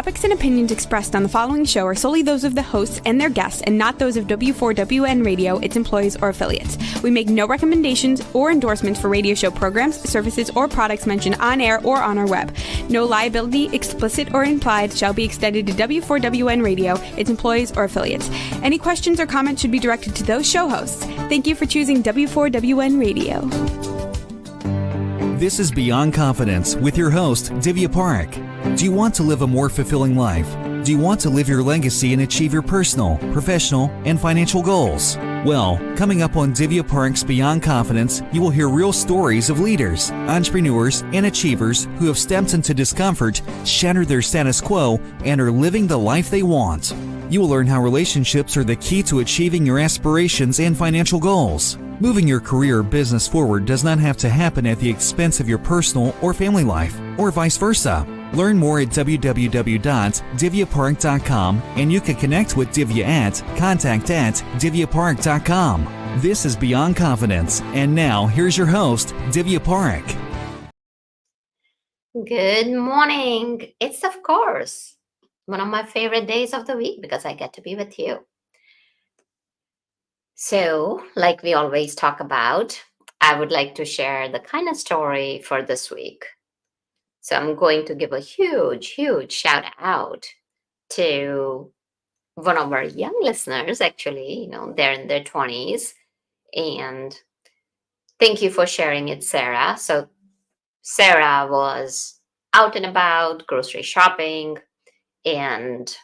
topics and opinions expressed on the following show are solely those of the hosts and their guests and not those of W4WN Radio, its employees, or affiliates. We make no recommendations or endorsements for radio show programs, services, or products mentioned on air or on our web. No liability, explicit or implied, shall be extended to W4WN Radio, its employees, or affiliates. Any questions or comments should be directed to those show hosts. Thank you for choosing W4WN Radio. This is Beyond Confidence with your host, Divya Parekh. Do you want to live a more fulfilling life? Do you want to live your legacy and achieve your personal, professional, and financial goals? Well, coming up on Divya Parekh's Beyond Confidence, you will hear real stories of leaders, entrepreneurs, and achievers who have stepped into discomfort, shattered their status quo, and are living the life they want. You will learn how relationships are the key to achieving your aspirations and financial goals. Moving your career or business forward does not have to happen at the expense of your personal or family life, or vice versa. Learn more at www.divyaparekh.com, and you can connect with Divya at contact@divyaparekh.com. This is Beyond Confidence, and now here's your host, Divya Parekh. Good morning. It's, of course, one of my favorite days of the week because I get to be with you. So, like we always talk about, I would like to share the kind of story for this week. So I'm going to give a huge shout out to one of our young listeners, actually, they're in their 20s. And thank you for sharing it, Sarah. So Sarah was out and about grocery shopping, and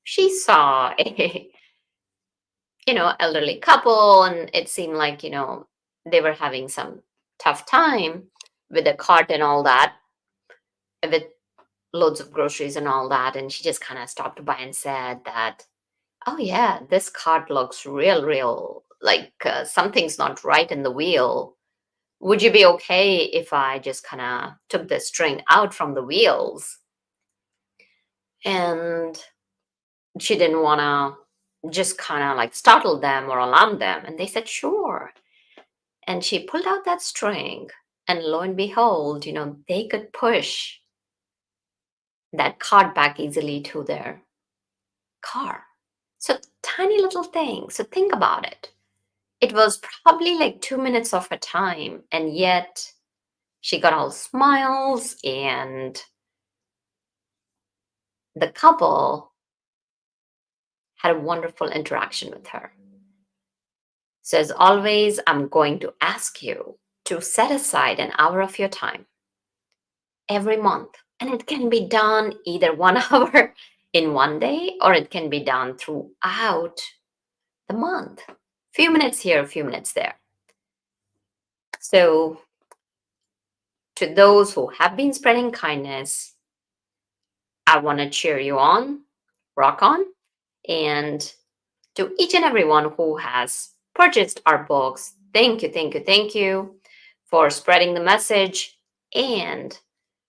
she saw a elderly couple, and it seemed like, they were having some tough time with the cart and all that, with loads of groceries and all that. And she just kind of stopped by and said that, oh yeah, this cart looks real, like something's not right in the wheel. Would you be okay if I just kind of took the string out from the wheels? And she didn't want to just kind of like startle them or alarm them. And they said, sure. And she pulled out that string, and lo and behold, they could push that cart back easily to their car. So tiny little thing. So think about it. It was probably like 2 minutes of her time, and yet she got all smiles, and the couple had a wonderful interaction with her. So as always, I'm going to ask you to set aside an hour of your time every month. And it can be done either 1 hour in one day, or it can be done throughout the month. Few minutes here, a few minutes there. So to those who have been spreading kindness, I want to cheer you on, rock on. And to each and everyone who has purchased our books, thank you for spreading the message and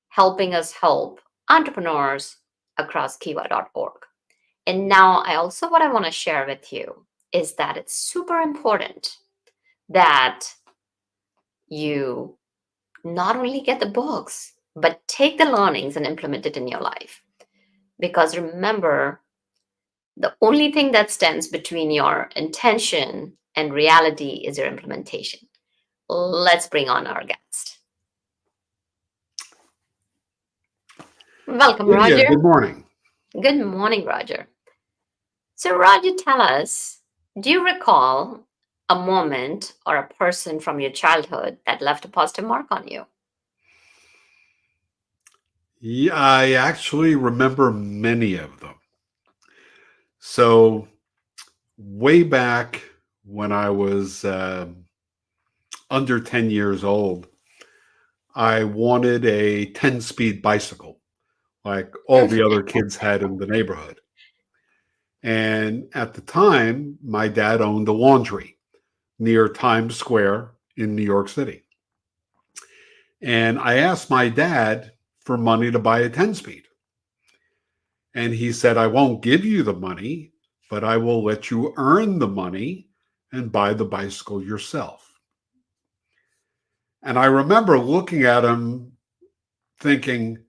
helping us help entrepreneurs across kiva.org. And now what I want to share with you is that it's super important that you not only get the books, but take the learnings and implement it in your life. Because remember, the only thing that stands between your intention and reality is your implementation. Let's bring on our guest. Welcome, Rodger. Yeah, good morning. Good morning, Rodger. So, Rodger, tell us, do you recall a moment or a person from your childhood that left a positive mark on you? Yeah, I actually remember many of them. So way back when I was under 10 years old, I wanted a 10-speed bicycle like all the other kids had in the neighborhood. And at the time, my dad owned a laundry near Times Square in New York City. And I asked my dad for money to buy a 10-speed. And he said, I won't give you the money, but I will let you earn the money and buy the bicycle yourself. And I remember looking at him thinking,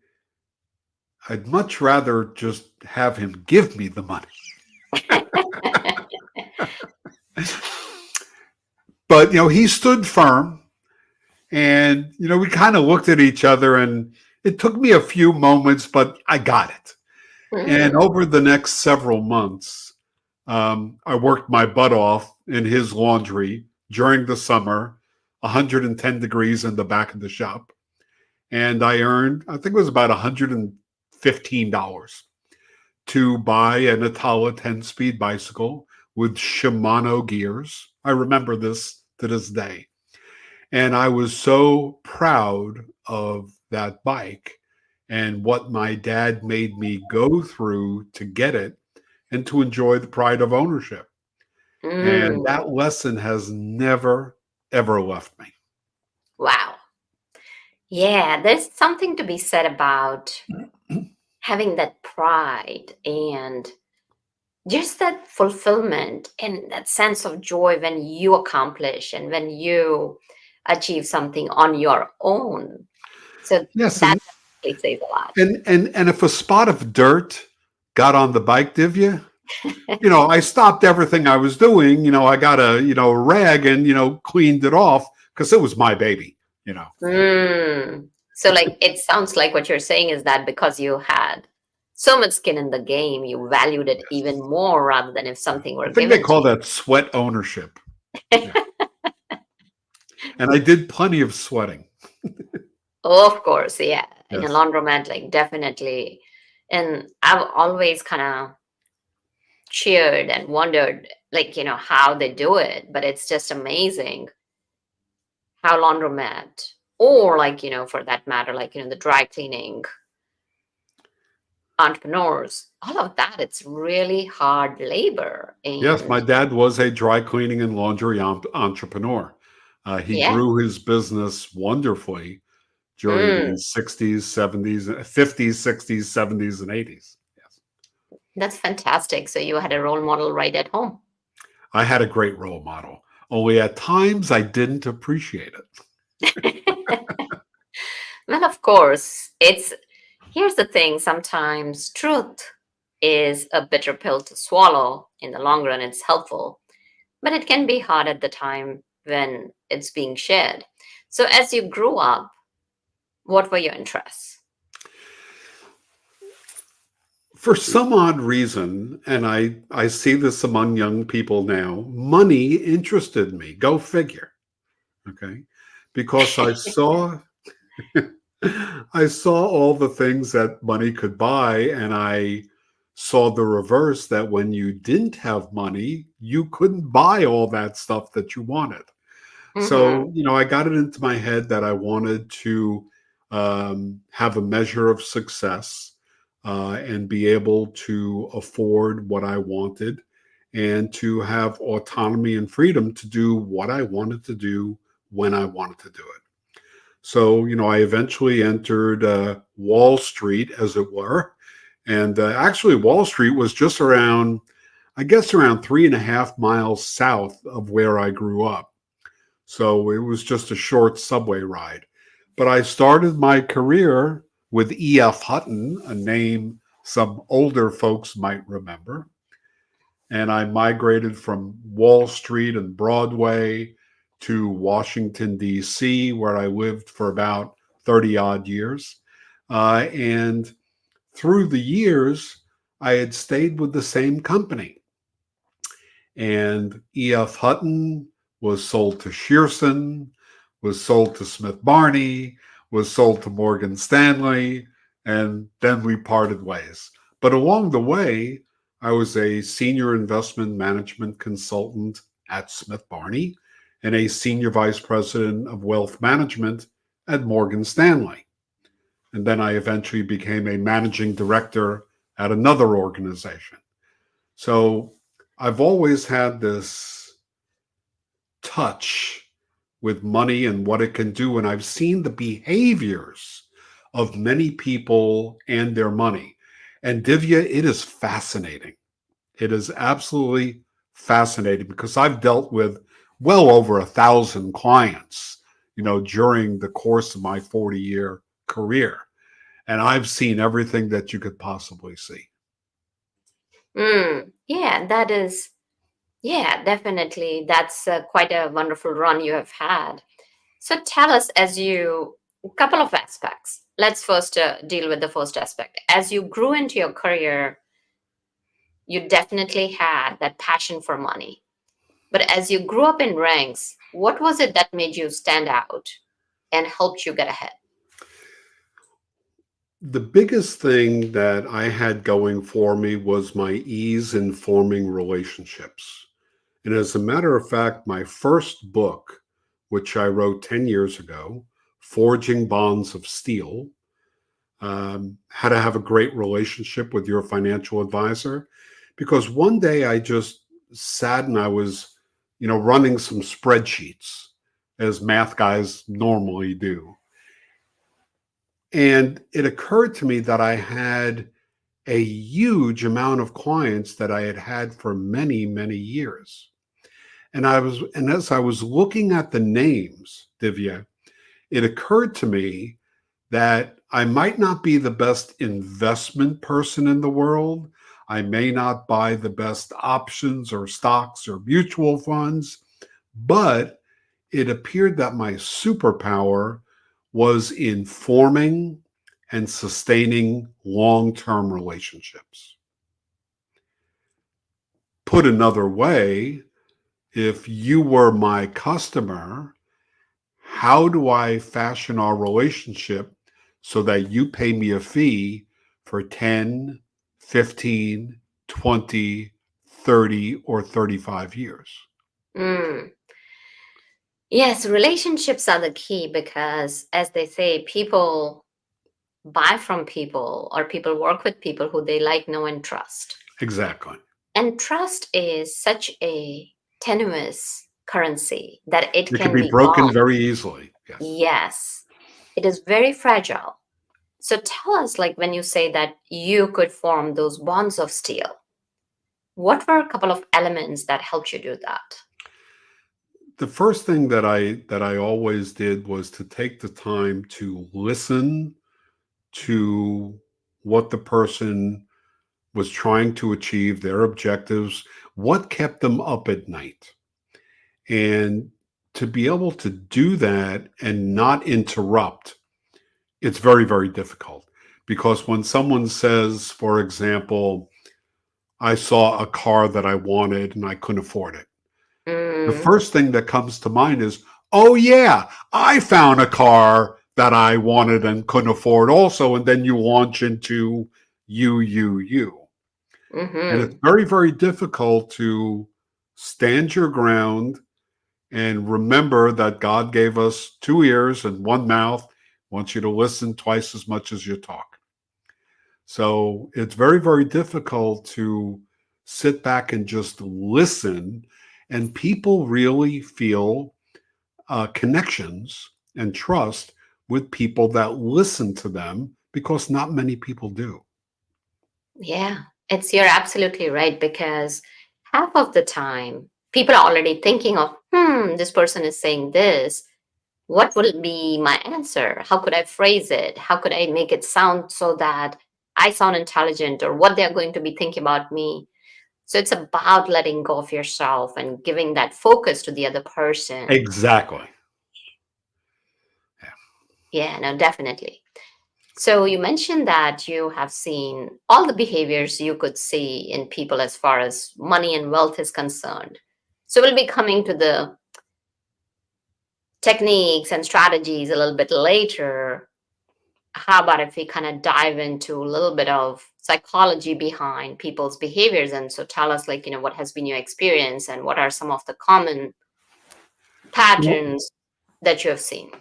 I'd much rather just have him give me the money. But, he stood firm. And, we kind of looked at each other, and it took me a few moments, but I got it. And Mm. over the next several months, I worked my butt off in his laundry during the summer, 110 degrees in the back of the shop. And I earned, I think it was about $115 to buy an Atala 10-speed bicycle with Shimano gears. I remember this to this day. And I was so proud of that bike and what my dad made me go through to get it and to enjoy the pride of ownership. And Mm. that lesson has never, ever left me. Wow. Yeah, there's something to be said about having that pride and just that fulfillment and that sense of joy when you accomplish and when you achieve something on your own. So Yes, that definitely says a lot. and if a spot of dirt got on the bike, Divya, I stopped everything I was doing. I got a rag and cleaned it off because it was my baby. Mm. So, like, it sounds like what you're saying is that because you had so much skin in the game, you valued it even Yes. more rather than if something I were think they given to call that sweat ownership. Yeah. And I did plenty of sweating. Of course, yeah. In a Yes. laundromat, like definitely. And I've always kind of cheered and wondered, like, how they do it. But it's just amazing how laundromat, or like, for that matter, like, the dry cleaning entrepreneurs, all of that, it's really hard labor. Yes, my And dad was a dry cleaning and laundry entrepreneur. He yeah. grew his business wonderfully during Mm, the 60s, 70s, 50s, 60s, 70s, and 80s. Yes. that's fantastic. So you had a role model right at home. I had a great role model, only at times I didn't appreciate it. Well, of course, here's the thing. Sometimes truth is a bitter pill to swallow. In the long run, it's helpful, but it can be hard at the time when it's being shared. So as you grew up, what were your interests? For some odd reason, and I see this among young people now, money interested me. Go figure. Okay. Because I saw all the things that money could buy, and I saw the reverse, that when you didn't have money, you couldn't buy all that stuff that you wanted. Hmm. So, I got it into my head that I wanted to have a measure of success and be able to afford what I wanted and to have autonomy and freedom to do what I wanted to do when I wanted to do it. So, I eventually entered Wall Street, as it were. And actually, Wall Street was just around, I guess, around 3.5 miles south of where I grew up. So it was just a short subway ride. But I started my career with E.F. Hutton, a name some older folks might remember. And I migrated from Wall Street and Broadway to Washington, D.C., where I lived for about 30 odd years. And through the years, I had stayed with the same company. And E.F. Hutton was sold to Shearson, was sold to Smith Barney, was sold to Morgan Stanley, and then we parted ways. But along the way, I was a senior investment management consultant at Smith Barney and a senior vice president of wealth management at Morgan Stanley. And then I eventually became a managing director at another organization. So I've always had this touch with money and what it can do. And I've seen the behaviors of many people and their money. And Divya, it is fascinating. It is absolutely fascinating because I've dealt with well over 1,000 clients, during the course of my 40-year career. And I've seen everything that you could possibly see. Yeah, that is, yeah, definitely. That's quite a wonderful run you have had. So tell us, a couple of aspects. Let's first deal with the first aspect. As you grew into your career, you definitely had that passion for money. But as you grew up in ranks, what was it that made you stand out and helped you get ahead? The biggest thing that I had going for me was my ease in forming relationships. And as a matter of fact, my first book, which I wrote 10 years ago, Forging Bonds of Steel, how to have a great relationship with your financial advisor. Because one day I just sat and I was, running some spreadsheets as math guys normally do. And it occurred to me that I had a huge amount of clients that I had had for many, many years. And as I was looking at the names, Divya, it occurred to me that I might not be the best investment person in the world. I may not buy the best options or stocks or mutual funds, but it appeared that my superpower was in forming and sustaining long-term relationships. Put another way, if you were my customer, how do I fashion our relationship so that you pay me a fee for 10, 15, 20, 30, or 35 years? Mm. Yes, relationships are the key because, as they say, people buy from people or people work with people who they like, know, and trust. Exactly. And trust is such a tenuous currency that it It can can be be broken gone. very easily. Yes. Yes, it is very fragile. So tell us, like when you say that you could form those bonds of steel, what were a couple of elements that helped you do that? The first thing that I always did was to take the time to listen to what the person was trying to achieve, their objectives, what kept them up at night. And to be able to do that and not interrupt, it's very, very difficult. Because when someone says, for example, I saw a car that I wanted and I couldn't afford it, the Mm, first thing that comes to mind is, oh, yeah, I found a car that I wanted and couldn't afford also. And then you launch into you. And it's mm-hmm. very, very difficult to stand your ground and remember that God gave us two ears and one mouth, wants you to listen twice as much as you talk. So it's very, very difficult to sit back and just listen. And people really feel connections and trust with people that listen to them because not many people do. Yeah, you're absolutely right because half of the time people are already thinking of, this person is saying this. What will be my answer? How could I phrase it? How could I make it sound so that I sound intelligent or what they're going to be thinking about me? So it's about letting go of yourself and giving that focus to the other person. Exactly. Yeah, no, definitely. So you mentioned that you have seen all the behaviors you could see in people as far as money and wealth is concerned. So we'll be coming to the techniques and strategies a little bit later. How about if we kind of dive into a little bit of psychology behind people's behaviors? And so tell us, like, what has been your experience and what are some of the common Yeah. patterns that you have seen?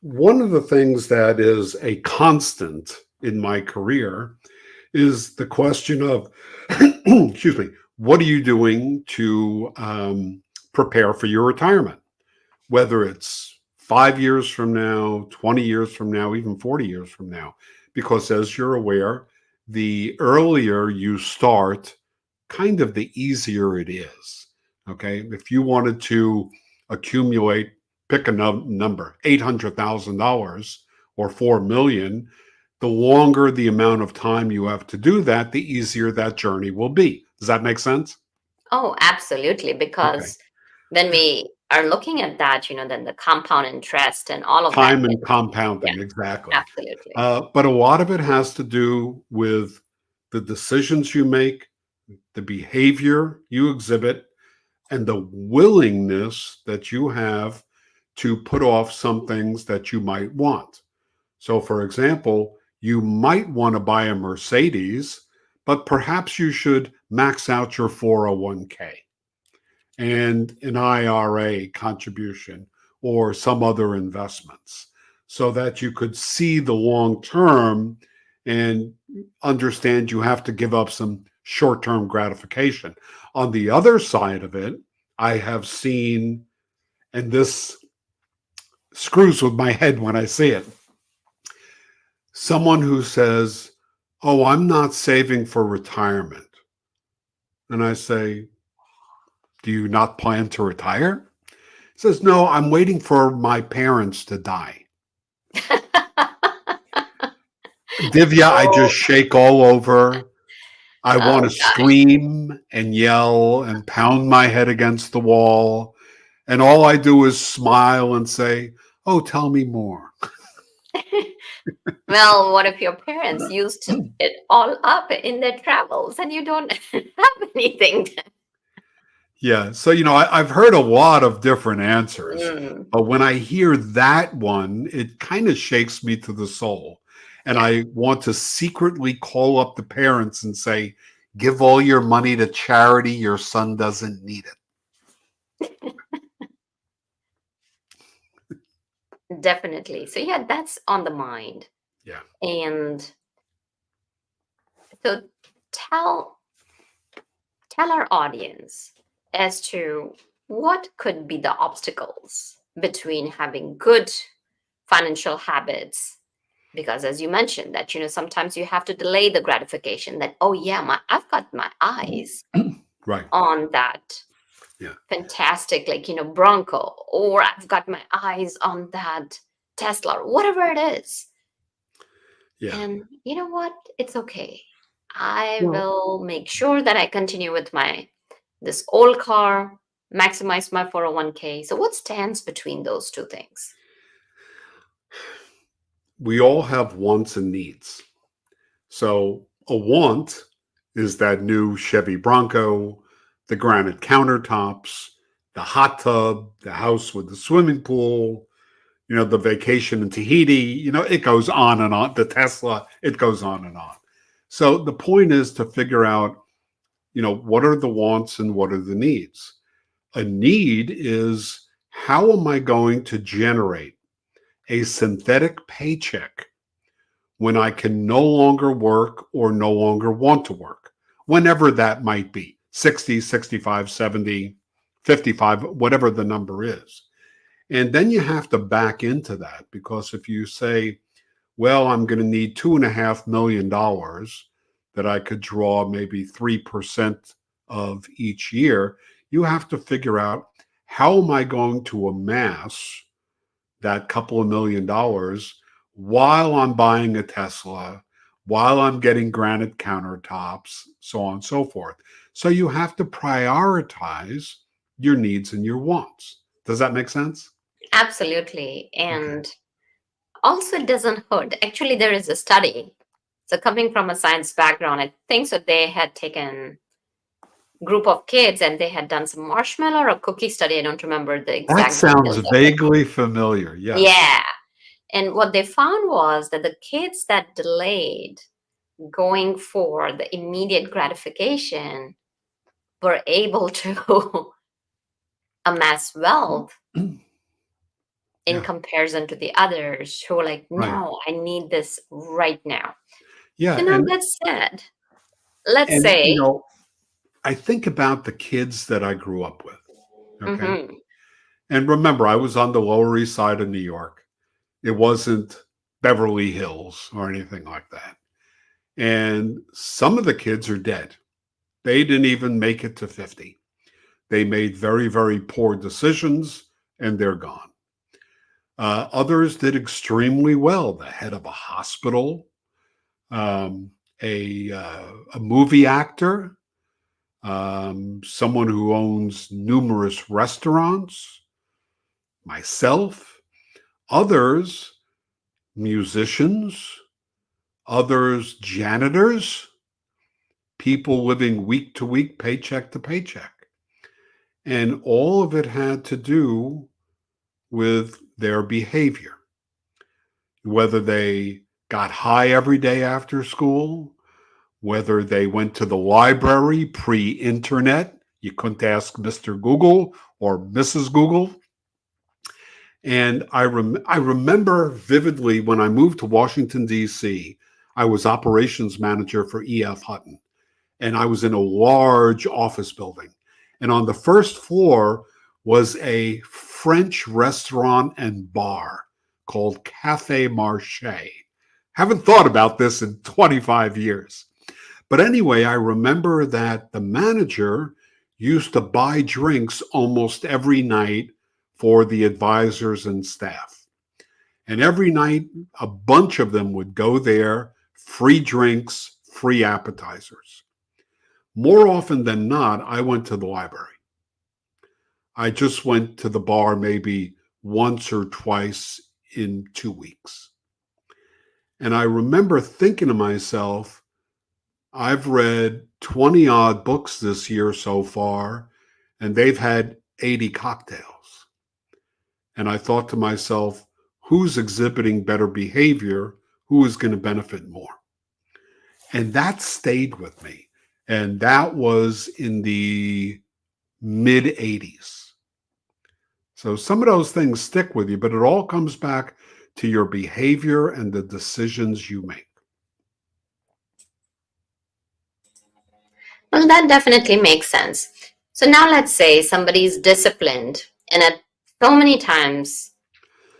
One of the things that is a constant in my career is the question of, excuse me, what are you doing to prepare for your retirement? Whether it's 5 years from now, 20 years from now, even 40 years from now. Because as you're aware, the earlier you start, kind of the easier it is. Okay. If you wanted to accumulate, pick a number, $800,000 or 4 million, the longer the amount of time you have to do that, the easier that journey will be. Does that make sense? Oh, absolutely. Okay. Because when we are looking at that, then the compound interest and all of that Time and gets, yeah, compounding, exactly. absolutely. But a lot of it has to do with the decisions you make, the behavior you exhibit, and the willingness that you have to put off some things that you might want. So, for example, you might want to buy a Mercedes, but perhaps you should max out your 401k and an IRA contribution or some other investments so that you could see the long term and understand you have to give up some short term gratification. On the other side of it, I have seen, and this screws with my head when I see it, someone who says, "Oh, I'm not saving for retirement." And I say, "Do you not plan to retire?" He says, "No, I'm waiting for my parents to die." Divya, I Oh, just shake all over. I want oh to gosh. scream and yell and pound my head against the wall. And all I do is smile and say, "Oh, tell me more." Well, what if your parents used it all up in their travels and you don't have anything? Yeah. So, I've heard a lot of different answers, Mm, but when I hear that one, it kind of shakes me to the soul. And yeah, I want to secretly call up the parents and say, "Give all your money to charity. Your son doesn't need it." definitely. So yeah, that's on the mind. Yeah. And so tell tell our audience as to what could be the obstacles between having good financial habits, because as you mentioned that sometimes you have to delay the gratification, that oh yeah, I've got my eyes Right. on that Yeah. fantastic, like Bronco, or I've got my eyes on that Tesla, or whatever it is. Yeah. And you know what, it's okay, I Well, will make sure that I continue with my this old car, maximize my 401k. So what stands between those two things? we all have wants and needs. So a want is that new Chevy Bronco, the granite countertops, the hot tub, the house with the swimming pool, the vacation in Tahiti, it goes on and on. The Tesla, it goes on and on. So the point is to figure out, what are the wants and what are the needs? A need is, how am I going to generate a synthetic paycheck when I can no longer work or no longer want to work, whenever that might be 60, 65, 70, 55, whatever the number is. And then you have to back into that, because if you say, well, I'm going to need $2.5 million that I could draw maybe 3% of each year, you have to figure out, how am I going to amass that couple of $1 million while I'm buying a Tesla, while I'm getting granite countertops, so on and so forth. So you have to prioritize your needs and your wants. Does that make sense? Absolutely. Okay. And also, it doesn't hurt. Actually, there is a study. So, coming from a science background, I think so. They had taken group of kids and they had done some marshmallow or cookie study. I don't remember the That exact sounds details of it. vaguely familiar. Yes. Yeah. And what they found was that the kids that delayed going for the immediate gratification were able to amass wealth in Yeah. comparison to the others who were like, Right. no, I need this right now. Yeah. So now that said, let's And say, I think about the kids that I grew up with. Okay. mhm, And remember, I was on the Lower East Side of New York. It wasn't Beverly Hills or anything like that. And some of the kids are dead. They didn't even make it to 50. They made very, very poor decisions and they're gone. Others did extremely well. The head of a hospital, um, a movie actor, someone who owns numerous restaurants, myself, others, musicians, others, janitors, people living week to week, paycheck to paycheck. And all of it had to do with their behavior, whether they got high every day after school, whether they went to the library pre-internet. You couldn't ask Mr. Google or Mrs. Google. And I remember vividly when I moved to Washington, D.C., I was operations manager for E.F. Hutton, and I was in a large office building. And on the first floor was a French restaurant and bar called Cafe Marché. Haven't thought about this in 25 years. But anyway, I remember that the manager used to buy drinks almost every night for the advisors and staff. And every night, a bunch of them would go there, free drinks, free appetizers. More often than not, I went to the library. I just went to the bar maybe once or twice in 2 weeks. And I remember thinking to myself, I've read 20 odd books this year so far, and they've had 80 cocktails. And I thought to myself, who's exhibiting better behavior? Who is going to benefit more? And that stayed with me. And that was in the mid 80s. So some of those things stick with you, but it all comes back to your behavior and the decisions you make. Well, that definitely makes sense. So now let's say somebody's disciplined, and at so many times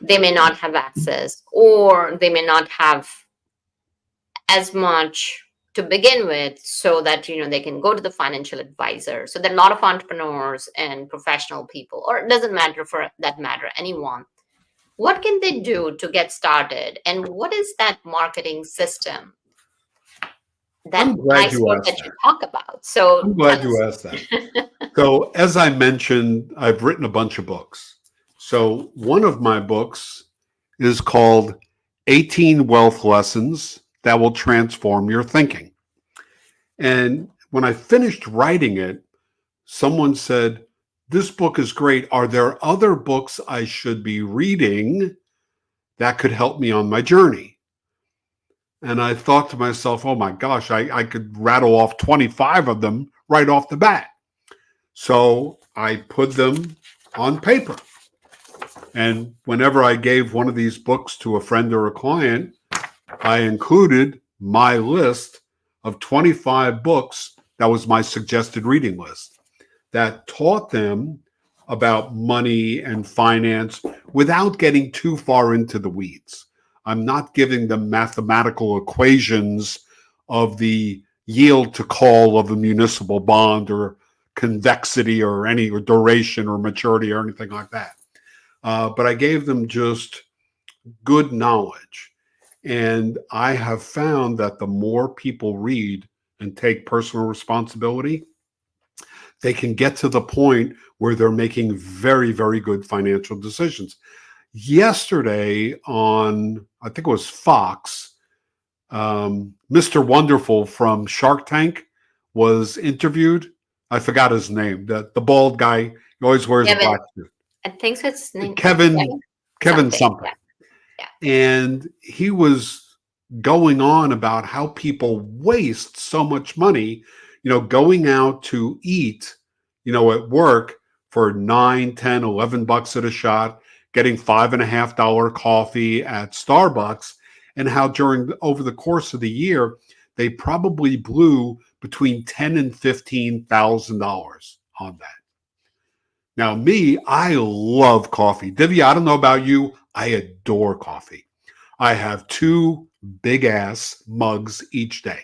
they may not have access, or they may not have as much to begin with, so that they can go to the financial advisor. So there are a lot of entrepreneurs and professional people, or it doesn't matter, for that matter, anyone. What can they do to get started, and what is that marketing system, that I'm glad you iceberg asked that that. you talk about? So I'm glad you asked that. So as I mentioned, I've written a bunch of books. So one of my books is called 18 Wealth Lessons That Will Transform Your Thinking. And when I finished writing it, someone said, this book is great. Are there other books I should be reading that could help me on my journey? And I thought to myself, oh my gosh, I could rattle off 25 of them right off the bat. So I put them on paper. And whenever I gave one of these books to a friend or a client, I included my list of 25 books. That was my suggested reading list that taught them about money and finance without getting too far into the weeds. I'm not giving them mathematical equations of the yield to call of a municipal bond, or convexity, or any or duration or maturity or anything like that. But I gave them just good knowledge. And I have found that the more people read and take personal responsibility, they can get to the point where they're making very, very good financial decisions. Yesterday on, I think it was Fox, Mr. Wonderful from Shark Tank was interviewed. I forgot his name. The bald guy, he always wears a black suit. I think so. It's named Kevin something. Yeah. And he was going on about how people waste so much money, going out to eat, at work for $9, $10, $11 at a shot, getting $5.50 coffee at Starbucks, and how over the course of the year, they probably blew between $10,000 and $15,000 on that. Now, me, I love coffee. Divya, I don't know about you. I adore coffee. I have 2 big-ass mugs each day.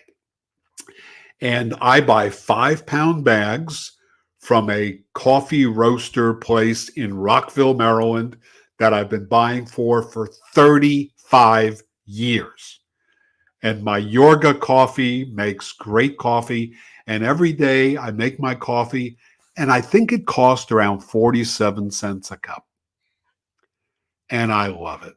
And I buy 5-pound bags from a coffee roaster place in Rockville, Maryland, that I've been buying for 35 years. And my Yorga coffee makes great coffee. And every day I make my coffee, and I think it cost around 47 cents a cup. And I love it.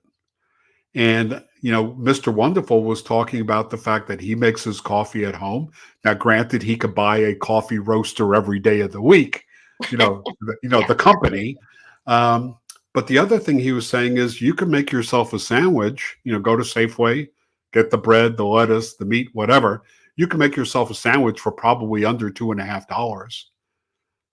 And, Mr. Wonderful was talking about the fact that he makes his coffee at home. Now, granted, he could buy a coffee roaster every day of the week, Yeah. the company. But the other thing he was saying is you can make yourself a sandwich, go to Safeway, get the bread, the lettuce, the meat, whatever. You can make yourself a sandwich for probably under $2.50.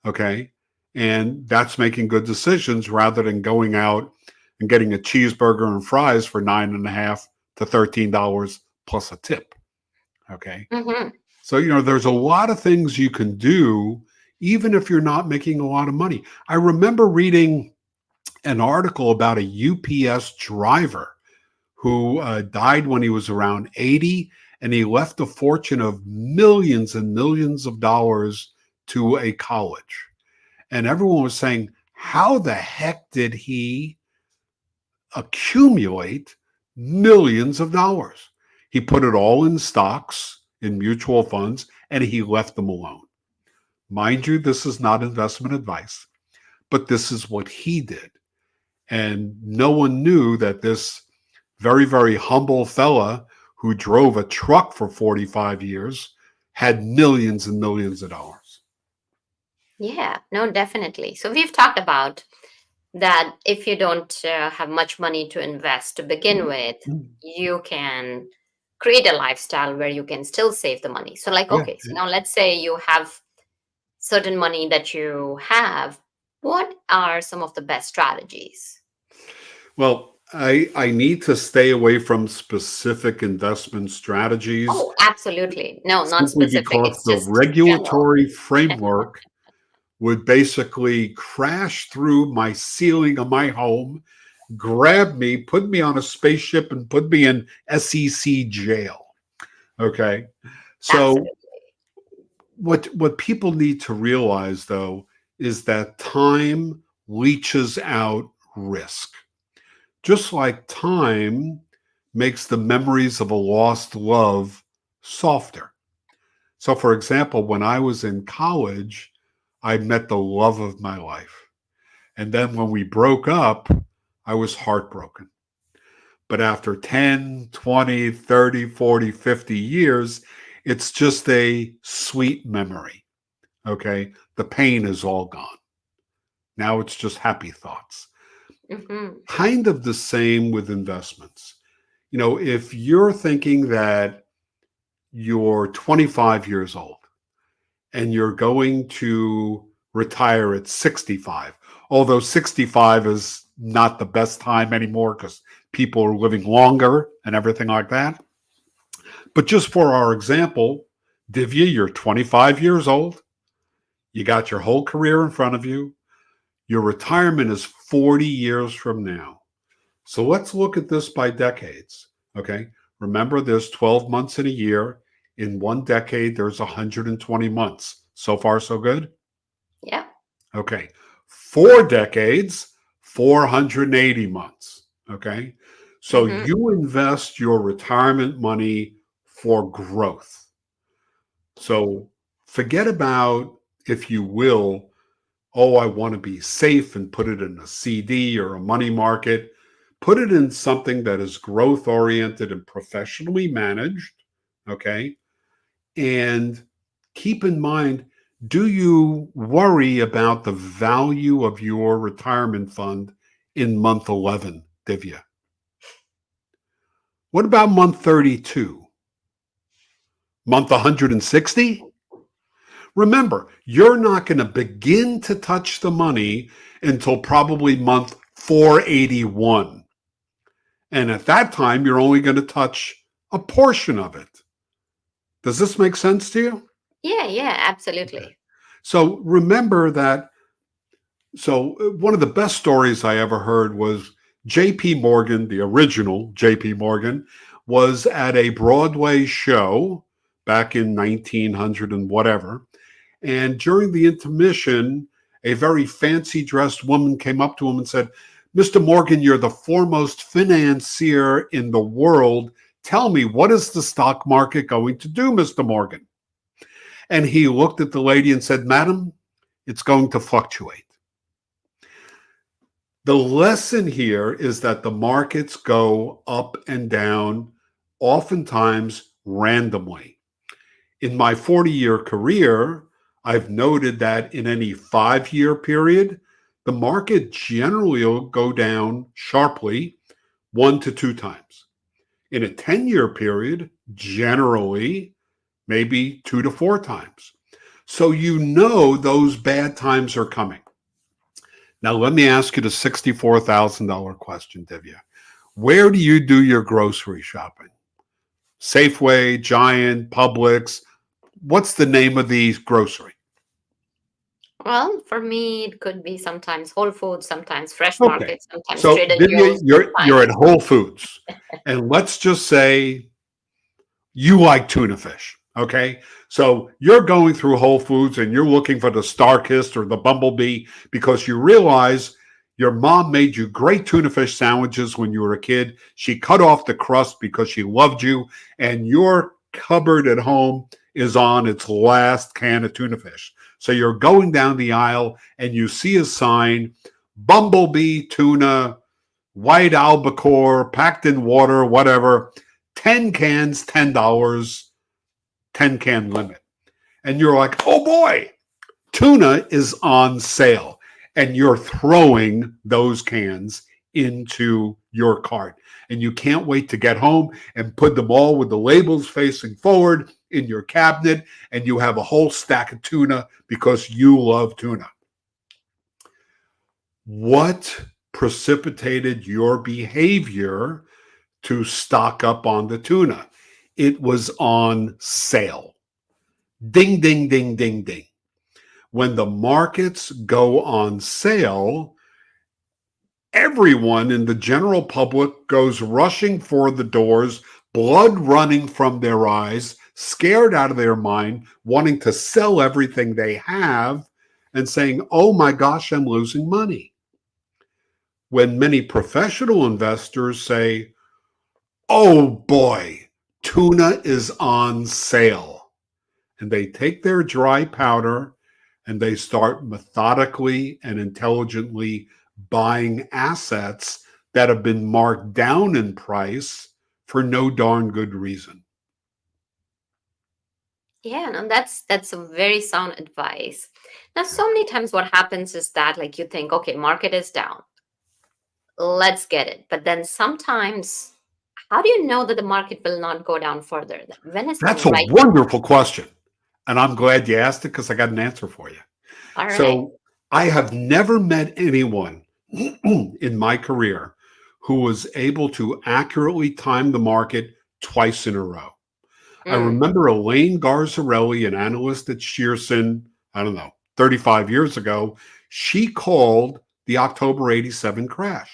Okay. And that's making good decisions rather than going out and getting a cheeseburger and fries for $9.50 to $13 plus a tip. Okay. Hmm. So, there's a lot of things you can do, even if you're not making a lot of money. I remember reading an article about a UPS driver who died when he was around 80, and he left a fortune of millions and millions of dollars to a college. And everyone was saying, how the heck did he accumulate millions of dollars? He put it all in stocks, in mutual funds, and he left them alone. Mind you, this is not investment advice, but this is what he did. And no one knew that this very, very humble fella who drove a truck for 45 years had millions and millions of dollars. Yeah, no, definitely. So we've talked about that if you don't have much money to invest to begin with, you can create a lifestyle where you can still save the money. So, like, Yeah. okay, so now let's say you have certain money that you have. What are some of the best strategies? Well, I need to stay away from specific investment strategies Oh, absolutely. No, not simply specific. because It's the just general. regulatory framework would basically crash through my ceiling of my home, grab me, put me on a spaceship, and put me in SEC jail. Okay. So Absolutely. what people need to realize though is that time leaches out risk. Just like time makes the memories of a lost love softer. So for example, when I was in college, I met the love of my life. And then when we broke up, I was heartbroken. But after 10, 20, 30, 40, 50 years, it's just a sweet memory. Okay. The pain is all gone. Now it's just happy thoughts. Hmm. Kind of the same with investments. If you're thinking that you're 25 years old and you're going to retire at 65, although 65 is not the best time anymore because people are living longer and everything like that. But just for our example, Divya, you're 25 years old. You got your whole career in front of you. Your retirement is 40 years from now. So let's look at this by decades. Okay. Remember, there's 12 months in a year. In one decade, there's 120 months. So far, so good? Yeah. Okay. 4 decades, 480 months. Okay. So Hmm. you invest your retirement money for growth. So forget about, if you will, oh, I want to be safe and put it in a CD or a money market. Put it in something that is growth oriented and professionally managed. Okay. And keep in mind, do you worry about the value of your retirement fund in month 11, Divya? What about month 32? Month 160? Remember, you're not going to begin to touch the money until probably month 481. And at that time, you're only going to touch a portion of it. Does this make sense to you? Yeah, yeah, Okay. absolutely. So remember that. So one of the best stories I ever heard was J.P. Morgan, the original J.P. Morgan, was at a Broadway show back in 1900 and whatever. And during the intermission, a very fancy dressed woman came up to him and said, Mr. Morgan, you're the foremost financier in the world. Tell me, what is the stock market going to do, Mr. Morgan? And he looked at the lady and said, Madam, it's going to fluctuate. The lesson here is that the markets go up and down, oftentimes randomly. In my 40-year career, I've noted that in any 5-year period, the market generally will go down sharply 1 to 2 times. In a 10-year period, generally, maybe 2 to 4 times. So you know those bad times are coming. Now, let me ask you the $64,000 question, Divya. Where do you do your grocery shopping? Safeway, Giant, Publix? What's the name of the grocery? Well, for me, it could be sometimes Whole Foods, sometimes Fresh Okay. Market, sometimes So, Trader Divya, Joe's. you're at Whole Foods. And let's just say you like tuna fish. Okay. So you're going through Whole Foods and you're looking for the Star-Kissed or the Bumblebee because you realize your mom made you great tuna fish sandwiches when you were a kid. She cut off the crust because she loved you, and your cupboard at home is on its last can of tuna fish. So you're going down the aisle and you see a sign, Bumblebee tuna, white albacore, packed in water, whatever, 10 cans, $10, 10-can limit. And you're like, oh boy, tuna is on sale. And you're throwing those cans into your cart. And you can't wait to get home and put them all with the labels facing forward in your cabinet. And you have a whole stack of tuna because you love tuna. What precipitated your behavior to stock up on the tuna? It was on sale. Ding, ding, ding, ding, ding. When the markets go on sale, everyone in the general public goes rushing for the doors, blood running from their eyes, scared out of their mind, wanting to sell everything they have and saying, oh my gosh, I'm losing money. When many professional investors say, oh boy, tuna is on sale, and they take their dry powder and they start methodically and intelligently buying assets that have been marked down in price for no darn good reason. Yeah, no, that's a very sound advice. Now, so many times what happens is that like you think, okay, market is down. Let's get it. But then sometimes, how do you know that the market will not go down further? When is the That's a right? wonderful question. And I'm glad you asked it because I got an answer for you. All right. So I have never met anyone in my career who was able to accurately time the market twice in a row. I remember Elaine Garzarelli, an analyst at Shearson, I don't know, 35 years ago. She called the October 87 crash.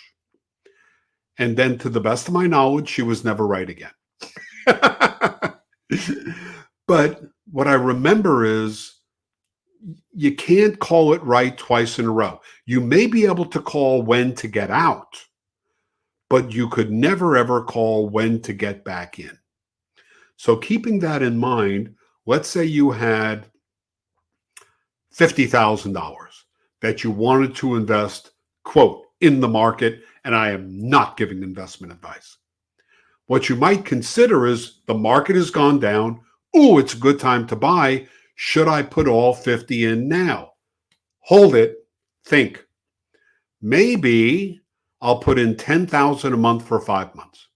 And then, to the best of my knowledge, she was never right again. But what I remember is you can't call it right twice in a row. You may be able to call when to get out, but you could never, ever call when to get back in. So keeping that in mind, let's say you had $50,000 that you wanted to invest, quote, in the market, and I am not giving investment advice. What you might consider is the market has gone down. Ooh, it's a good time to buy. Should I put all 50 in now? Hold it. Think. Maybe I'll put in 10,000 a month for 5 months.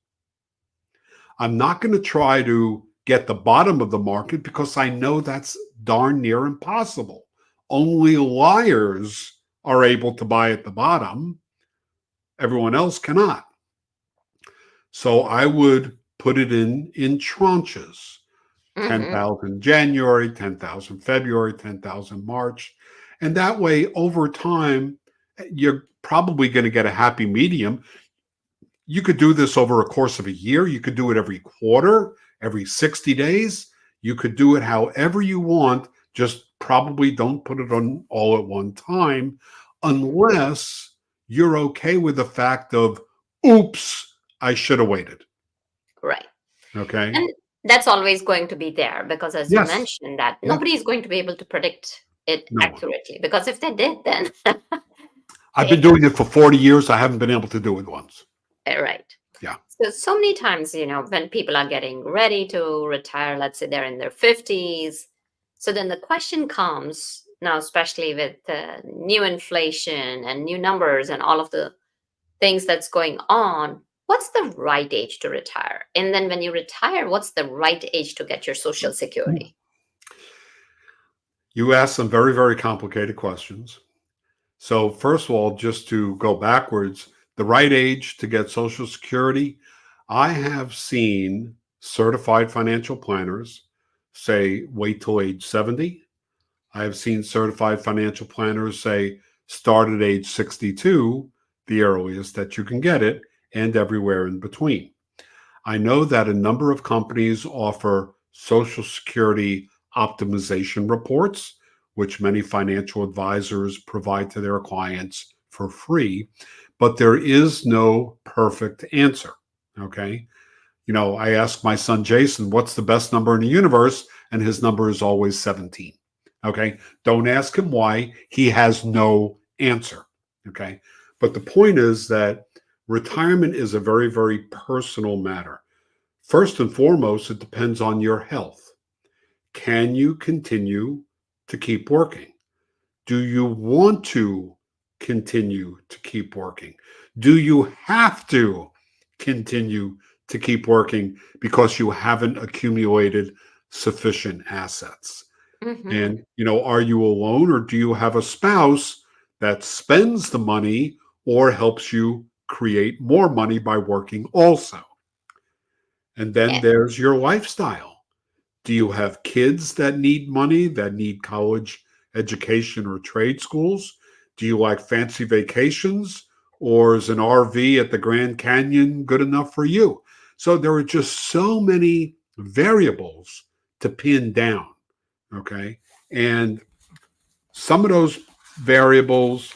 I'm not going to try to get the bottom of the market because I know that's darn near impossible. Only liars are able to buy at the bottom. Everyone else cannot. So I would put it in tranches. 10,000 January, 10,000 February, 10,000 March. And that way, over time, you're probably going to get a happy medium. You could do this over a course of a year. You could do it every quarter, every 60 days. You could do it however you want. Just probably don't put it on all at one time unless you're okay with the fact of, oops, I should have waited. Right. Okay. And that's always going to be there because, as you Yes. mentioned, that Yes. nobody is going to be able to predict it No one. accurately. Because if they did, then I've been they doing it for 40 years. I haven't been able to do it once. right. Yeah. So many times, when people are getting ready to retire, let's say they're in their 50s. So then the question comes now, especially with new inflation and new numbers and all of the things that's going on, what's the right age to retire? And then when you retire, what's the right age to get your social security? You asked some very, very complicated questions. So, first of all, just to go backwards, the right age to get Social Security, I have seen certified financial planners say wait till age 70. I have seen certified financial planners say start at age 62, the earliest that you can get it, and everywhere in between. I know that a number of companies offer Social Security optimization reports, which many financial advisors provide to their clients for free, but there is no perfect answer. Okay. I ask my son Jason, what's the best number in the universe? And his number is always 17. Okay. Don't ask him why. He has no answer. Okay. But the point is that retirement is a very, very personal matter. First and foremost, it depends on your health. Can you continue to keep working? Do you want to continue to keep working? Do you have to continue to keep working because you haven't accumulated sufficient assets? Hmm. And, are you alone or do you have a spouse that spends the money or helps you create more money by working also? And then Yeah. there's your lifestyle. Do you have kids that need money, that need college education or trade schools? Do you like fancy vacations? Or is an RV at the Grand Canyon good enough for you? So there are just so many variables to pin down. Okay. And some of those variables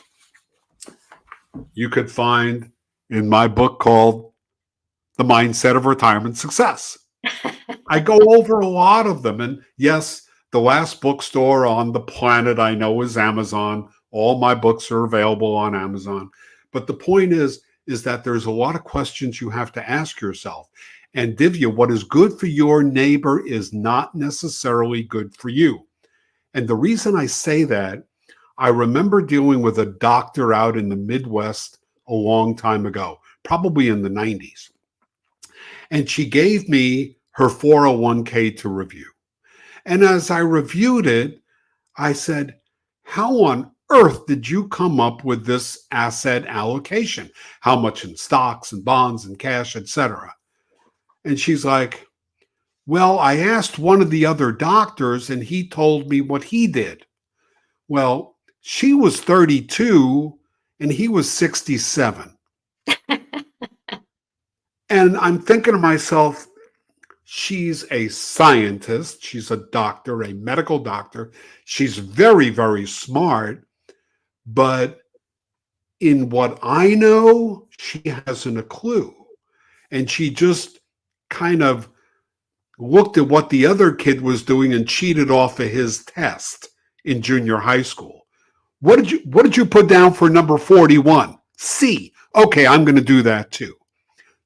you could find in my book called The Mindset of Retirement Success. I go over a lot of them. And yes, the last bookstore on the planet I know is Amazon. All my books are available on Amazon. But the point is that there's a lot of questions you have to ask yourself. And Divya, what is good for your neighbor is not necessarily good for you. And the reason I say that, I remember dealing with a doctor out in the Midwest a long time ago, probably in the 90s. And she gave me her 401k to review. And as I reviewed it, I said, how on earth did you come up with this asset allocation? How much in stocks and bonds and cash, etc.? And she's like, well, I asked one of the other doctors and he told me what he did. Well, she was 32 and he was 67. And I'm thinking to myself, she's a scientist. She's a doctor, a medical doctor. She's very, very smart. But in what I know, she hasn't a clue. And she just kind of looked at what the other kid was doing and cheated off of his test in junior high school. What did you put down for number 41? C. Okay, I'm going to do that too.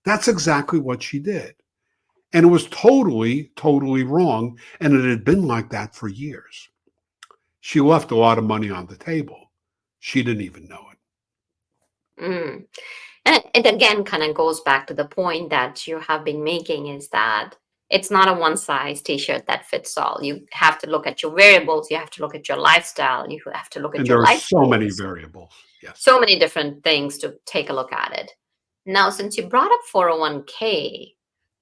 That's exactly what she did. And it was totally, totally wrong. And it had been like that for years. She left a lot of money on the table. She didn't even know it. Mm. And it again kind of goes back to the point that you have been making is that it's not a one size t-shirt that fits all. You have to look at your variables, you have to look at your lifestyle, you have to look at And your there are life so many goals. variables. Yes. So many different things to take a look at it. Now, since you brought up 401k,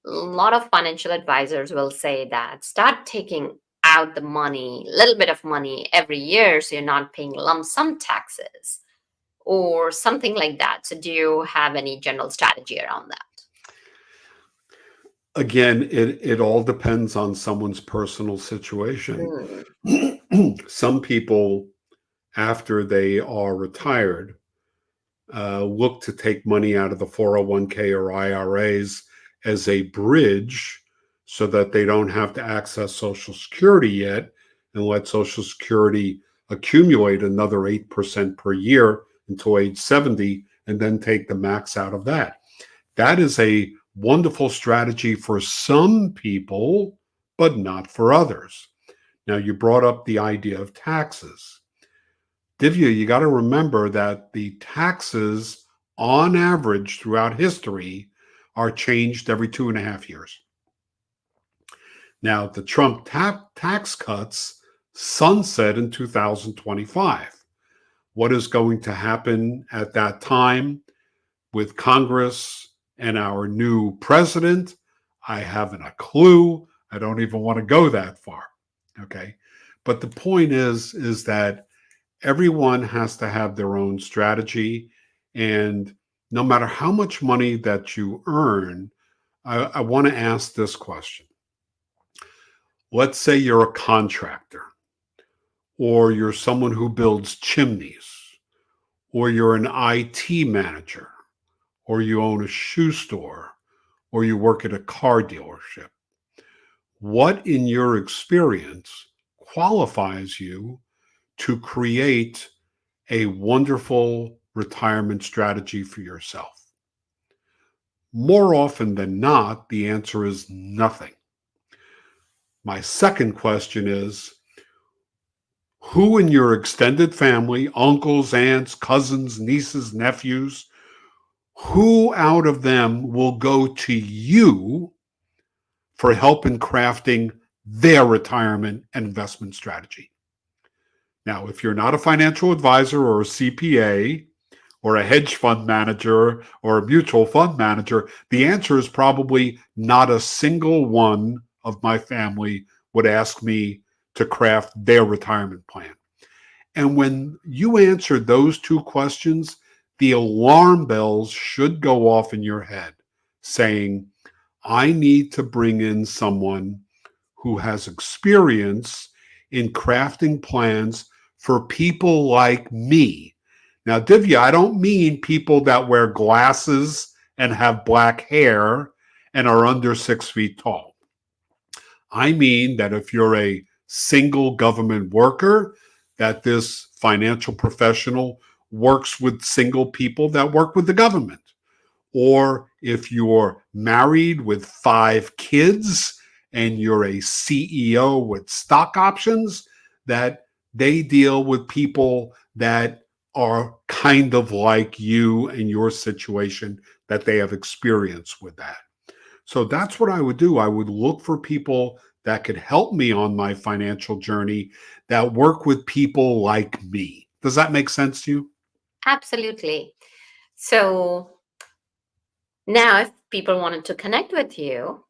a lot of financial advisors will say that start taking out the money, a little bit of money every year so you're not paying lump sum taxes or something like that. So, do you have any general strategy around that? Again, it all depends on someone's personal situation. Mm, Some people, after they are retired, look to take money out of the 401k or IRAs as a bridge so that they don't have to access Social Security yet and let Social Security accumulate another 8% per year until age 70 and then take the max out of that. That is a wonderful strategy for some people, but not for others. Now, you brought up the idea of taxes. Divya, you got to remember that the taxes on average throughout history are changed every 2.5 years. Now, the Trump tax cuts sunset in 2025. What is going to happen at that time with Congress and our new president? I haven't a clue. I don't even want to go that far. Okay. But the point is that everyone has to have their own strategy. And no matter how much money that you earn, I want to ask this question. Let's say you're a contractor, or you're someone who builds chimneys, or you're an IT manager, or you own a shoe store, or you work at a car dealership. What in your experience qualifies you to create a wonderful retirement strategy for yourself? More often than not, the answer is nothing. My second question is, who in your extended family, uncles, aunts, cousins, nieces, nephews, who out of them will go to you for help in crafting their retirement and investment strategy? Now, if you're not a financial advisor or a CPA or a hedge fund manager or a mutual fund manager, the answer is probably not a single one of my family would ask me to craft their retirement plan. And when you answer those two questions, the alarm bells should go off in your head saying, I need to bring in someone who has experience in crafting plans for people like me. Now, Divya, I don't mean people that wear glasses and have black hair and are under 6 feet tall. I mean that if you're a single government worker, that this financial professional works with single people that work with the government. Or if you're married with 5 kids and you're a CEO with stock options, that they deal with people that are kind of like you and your situation, that they have experience with that. So that's what I would do. I would look for people that could help me on my financial journey that work with people like me. Does that make sense to you? Absolutely. So now if people wanted to connect with you,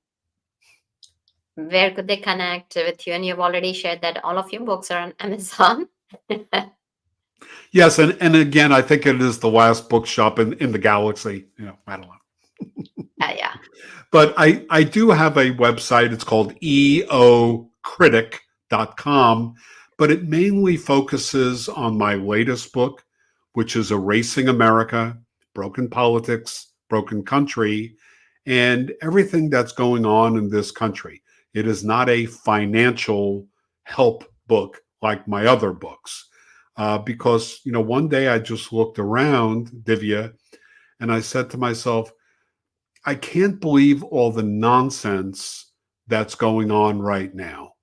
where could they connect with you? And you've already shared that all of your books are on Amazon. Yes, and again, I think it is the last bookshop in the galaxy. I don't know. Yeah. But I do have a website. It's called eocritic.com, but it mainly focuses on my latest book, which is Erasing America, Broken Politics, Broken Country, and everything that's going on in this country. It is not a financial help book like my other books. Because, one day I just looked around, Divya, and I said to myself, I can't believe all the nonsense that's going on right now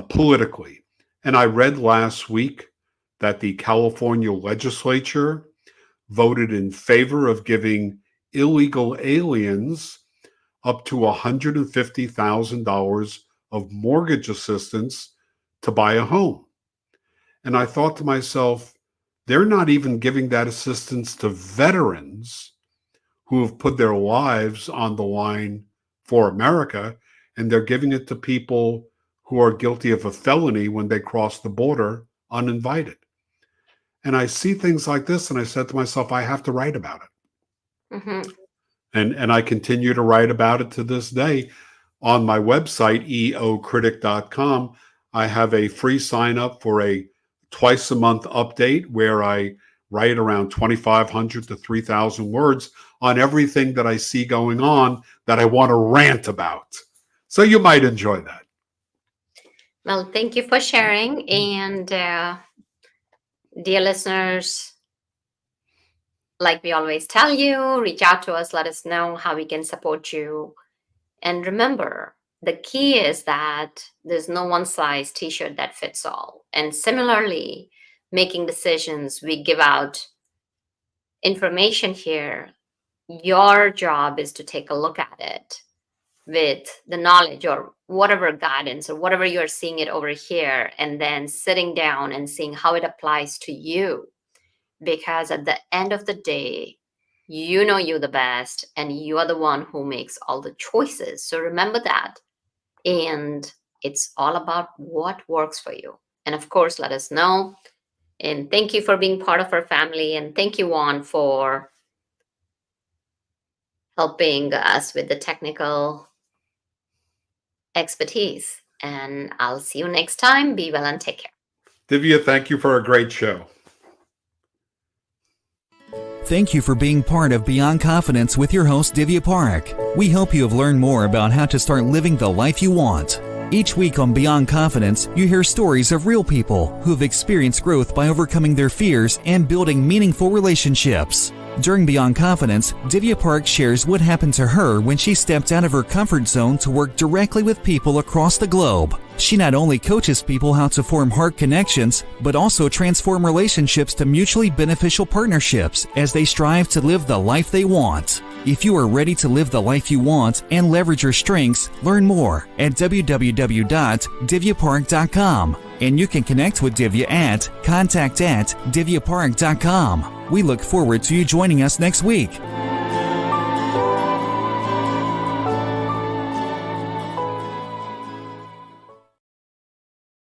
politically. And I read last week that the California legislature voted in favor of giving illegal aliens up to $150,000 of mortgage assistance to buy a home. And I thought to myself, they're not even giving that assistance to veterans who have put their lives on the line for America, and they're giving it to people who are guilty of a felony when they cross the border uninvited. And I see things like this, and I said to myself, I have to write about it. Mm-hmm. And I continue to write about it to this day. On my website, eocritic.com, I have a free sign up for a twice a month update where I write around 2,500 to 3,000 words on everything that I see going on that I want to rant about. So you might enjoy that. Well, thank you for sharing. And dear listeners, like we always tell you, reach out to us, let us know how we can support you. And remember, the key is that there's no one size t-shirt that fits all. And similarly, making decisions, we give out information here. Your job is to take a look at it with the knowledge or whatever guidance or whatever you're seeing it over here, and then sitting down and seeing how it applies to you. Because at the end of the day, you know you the best and you are the one who makes all the choices. So remember that. And it's all about what works for you. And of course, let us know. And thank you for being part of our family. And thank you, Juan, for helping us with the technical expertise. And I'll see you next time. Be well and take care. Divya, thank you for a great show. Thank you for being part of Beyond Confidence with your host, Divya Parekh. We hope you have learned more about how to start living the life you want. Each week on Beyond Confidence, you hear stories of real people who have experienced growth by overcoming their fears and building meaningful relationships. During Beyond Confidence, Divya Parekh shares what happened to her when she stepped out of her comfort zone to work directly with people across the globe. She not only coaches people how to form heart connections, but also transform relationships to mutually beneficial partnerships as they strive to live the life they want. If you are ready to live the life you want and leverage your strengths, learn more at www.divyaparekh.com. And you can connect with Divya at contact@divyaparekh.com. We look forward to you joining us next week.